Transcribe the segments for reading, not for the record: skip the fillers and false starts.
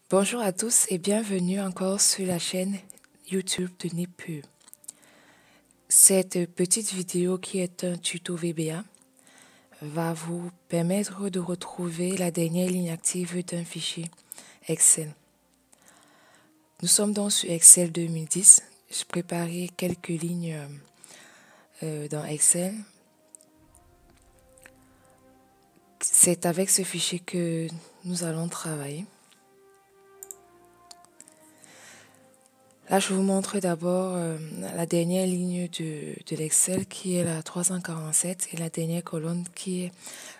Bonjour à tous et bienvenue encore sur la chaîne YouTube de Nipub. Cette petite vidéo qui est un tuto VBA va vous permettre de retrouver la dernière ligne active d'un fichier Excel. Nous sommes donc sur Excel 2010. Je préparais quelques lignes dans Excel. C'est avec ce fichier que nous allons travailler. Là, je vous montre d'abord la dernière ligne de l'Excel qui est la 347 et la dernière colonne qui est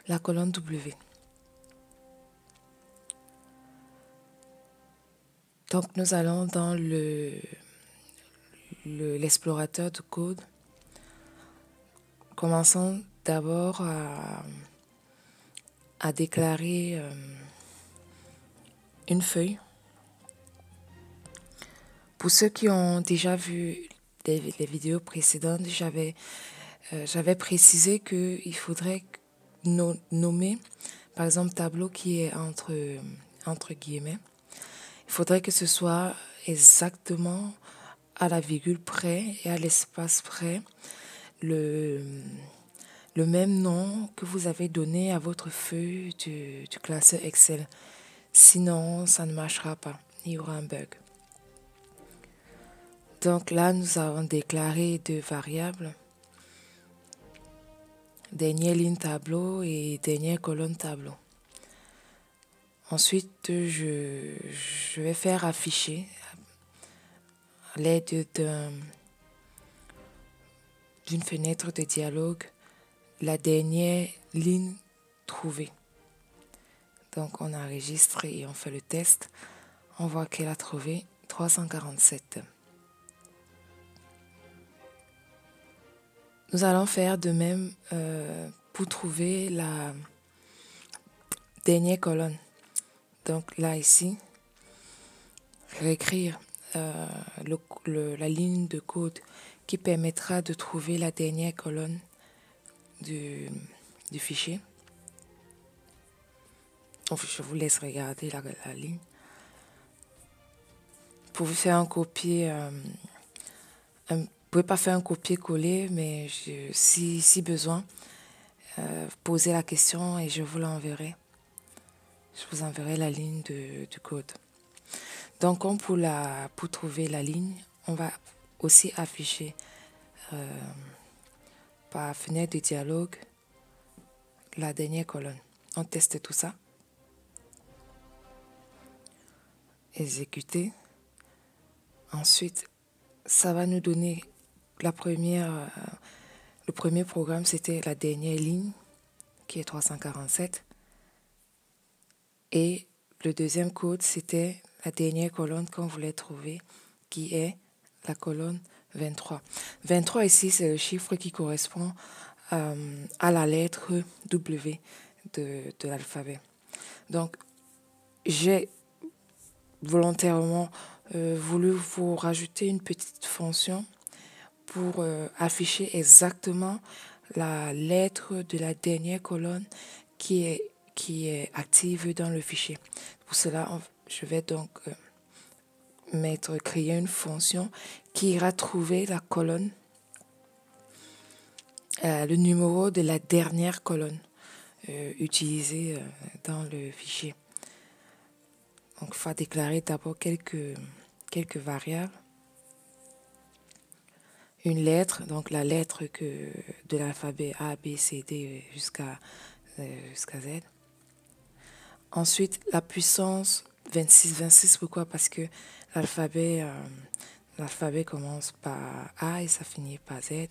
la colonne W. Donc, nous allons dans l'explorateur de code. Commençons d'abord à déclarer une feuille. Pour ceux qui ont déjà vu les vidéos précédentes, j'avais précisé qu'il faudrait nommer, par exemple, tableau qui est entre guillemets. Il faudrait que ce soit exactement à la virgule près et à l'espace près le même nom que vous avez donné à votre feuille du classeur Excel. Sinon, ça ne marchera pas. Il y aura un bug. Donc là, nous avons déclaré deux variables. Dernière ligne tableau et dernière colonne tableau. Ensuite, je vais faire afficher à l'aide d'une fenêtre de dialogue la dernière ligne trouvée. Donc, on enregistre et on fait le test. On voit qu'elle a trouvé 347. Nous allons faire de même pour trouver la dernière colonne. Donc là, ici, réécrire la ligne de code qui permettra de trouver la dernière colonne du fichier. Donc, je vous laisse regarder la ligne. Vous pouvez faire un copier, vous pouvez pas faire un copier-coller, mais si besoin, posez la question et je vous l'enverrai. Je vous enverrai la ligne du code. Donc, comme pour trouver la ligne, on va aussi afficher par fenêtre de dialogue la dernière colonne. On teste tout ça. Exécuter. Ensuite, ça va nous donner le premier programme, c'était la dernière ligne qui est 347. Et le deuxième code, c'était la dernière colonne qu'on voulait trouver, qui est la colonne 23. 23 ici, c'est le chiffre qui correspond à la lettre W de l'alphabet. Donc, j'ai volontairement voulu vous rajouter une petite fonction pour afficher exactement la lettre de la dernière colonne qui est active dans le fichier. Pour cela, je vais donc créer une fonction qui ira trouver la colonne, le numéro de la dernière colonne utilisée dans le fichier. Donc, il faut déclarer d'abord quelques variables. Une lettre, donc la lettre de l'alphabet A, B, C, D jusqu'à Z. Ensuite, la puissance 26. 26, pourquoi? Parce que l'alphabet commence par A et ça finit par Z,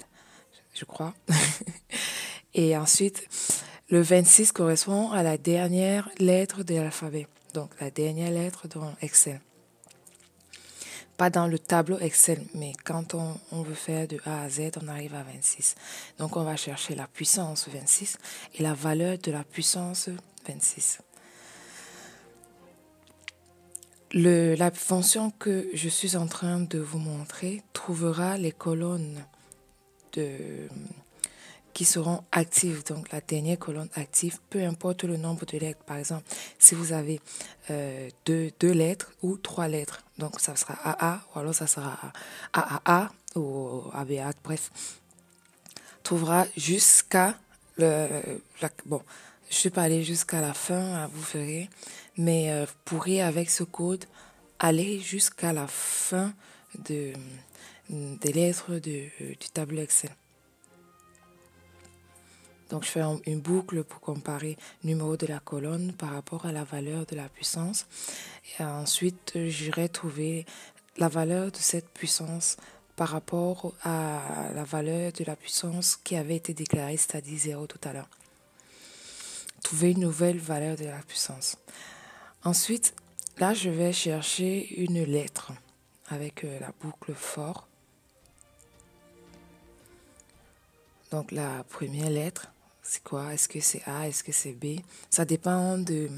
je crois. Et ensuite, le 26 correspond à la dernière lettre de l'alphabet. Donc, la dernière lettre dans Excel. Pas dans le tableau Excel, mais quand on veut faire de A à Z, on arrive à 26. Donc, on va chercher la puissance 26 et la valeur de la puissance 26. La fonction que je suis en train de vous montrer trouvera les colonnes qui seront actives. Donc, la dernière colonne active, peu importe le nombre de lettres. Par exemple, si vous avez deux lettres ou trois lettres, donc ça sera AA ou alors ça sera AAA ou ABA, bref, trouvera jusqu'à bon, je suis pas allée jusqu'à la fin, vous verrez, mais vous pourrez avec ce code aller jusqu'à la fin des lettres du tableau Excel. Donc, je fais une boucle pour comparer le numéro de la colonne par rapport à la valeur de la puissance. Et ensuite, j'irai trouver la valeur de cette puissance par rapport à la valeur de la puissance qui avait été déclarée, c'est-à-dire 0 tout à l'heure. Trouver une nouvelle valeur de la puissance. Ensuite, là, je vais chercher une lettre avec la boucle for. Donc, la première lettre, c'est quoi? Est-ce que c'est A? Est-ce que c'est B? Ça dépend de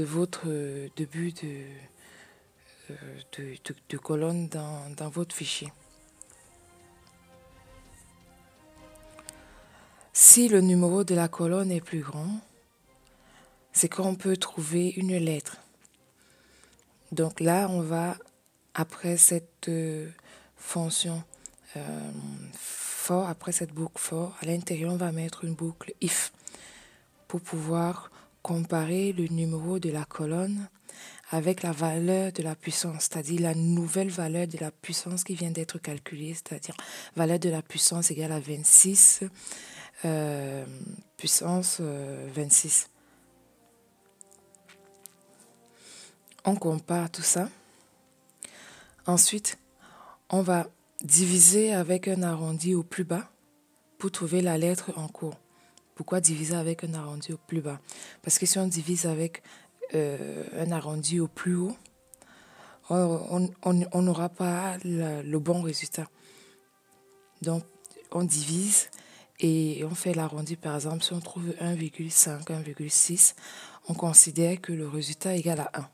votre début de colonne dans votre fichier. Si le numéro de la colonne est plus grand, c'est qu'on peut trouver une lettre. Donc là, on va, après cette fonction for, après cette boucle for, à l'intérieur, on va mettre une boucle if pour pouvoir comparer le numéro de la colonne avec la valeur de la puissance, c'est-à-dire la nouvelle valeur de la puissance qui vient d'être calculée, c'est-à-dire valeur de la puissance égale à 26, puissance 26. On compare tout ça. Ensuite, on va diviser avec un arrondi au plus bas pour trouver la lettre en cours. Pourquoi diviser avec un arrondi au plus bas? Parce que si on divise avec un arrondi au plus haut, on n'aura pas le bon résultat. Donc, on divise et on fait l'arrondi. Par exemple, si on trouve 1,5, 1,6, on considère que le résultat est égal à 1.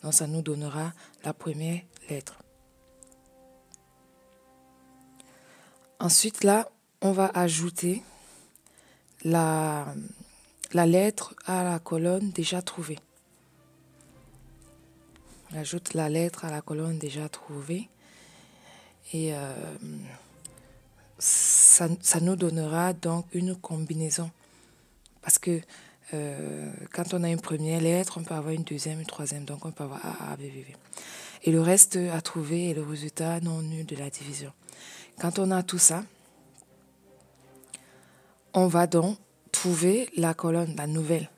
Donc, ça nous donnera la première lettre. Ensuite, là, on va ajouter la lettre à la colonne déjà trouvée. J'ajoute la lettre à la colonne déjà trouvée et ça nous donnera donc une combinaison. Parce que quand on a une première lettre, on peut avoir une deuxième, une troisième, donc on peut avoir A, A, B, B, B. Et le reste à trouver est le résultat non nul de la division. Quand on a tout ça, on va donc trouver la colonne, la nouvelle.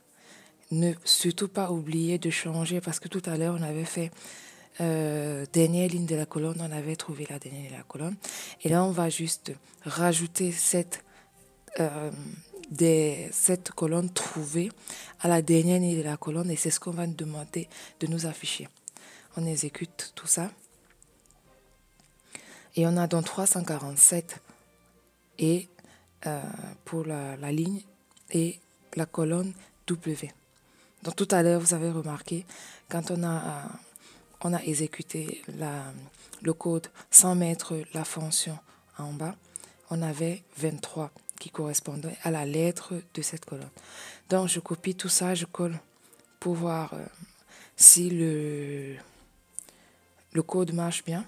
Ne surtout pas oublier de changer parce que tout à l'heure, on avait fait dernière ligne de la colonne, on avait trouvé la dernière ligne de la colonne. Et là, on va juste rajouter cette colonne trouvée à la dernière ligne de la colonne et c'est ce qu'on va nous demander de nous afficher. On exécute tout ça. Et on a donc 347 et pour la ligne et la colonne W. Donc tout à l'heure, vous avez remarqué, quand on a exécuté le code sans mettre la fonction en bas, on avait 23 qui correspondait à la lettre de cette colonne. Donc je copie tout ça, je colle pour voir si le code marche bien.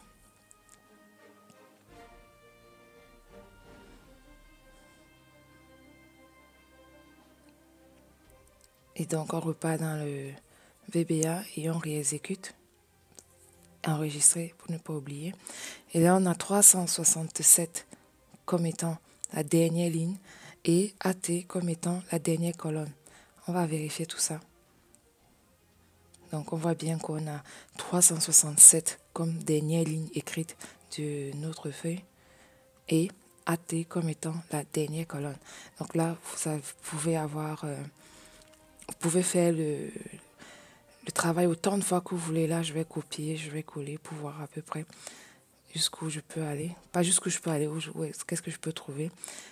Et donc, on repart dans le VBA et on réexécute. Enregistrer pour ne pas oublier. Et là, on a 367 comme étant la dernière ligne et AT comme étant la dernière colonne. On va vérifier tout ça. Donc, on voit bien qu'on a 367 comme dernière ligne écrite de notre feuille et AT comme étant la dernière colonne. Donc là, vous pouvez avoir... vous pouvez faire le travail autant de fois que vous voulez. Là, je vais copier, je vais coller pour voir à peu près jusqu'où je peux aller. Pas jusqu'où je peux aller, qu'est-ce que je peux trouver.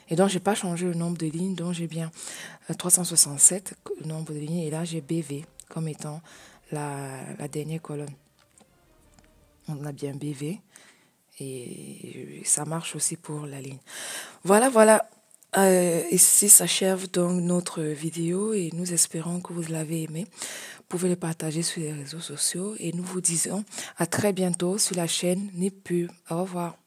Et donc, je n'ai pas changé le nombre de lignes. Donc, j'ai bien 367, le nombre de lignes. Et là, j'ai BV comme étant la dernière colonne. On a bien BV. Et ça marche aussi pour la ligne. Voilà, voilà. Ici s'achève donc notre vidéo et nous espérons que vous l'avez aimé. Vous pouvez le partager sur les réseaux sociaux et nous vous disons à très bientôt sur la chaîne Nipub. Au revoir.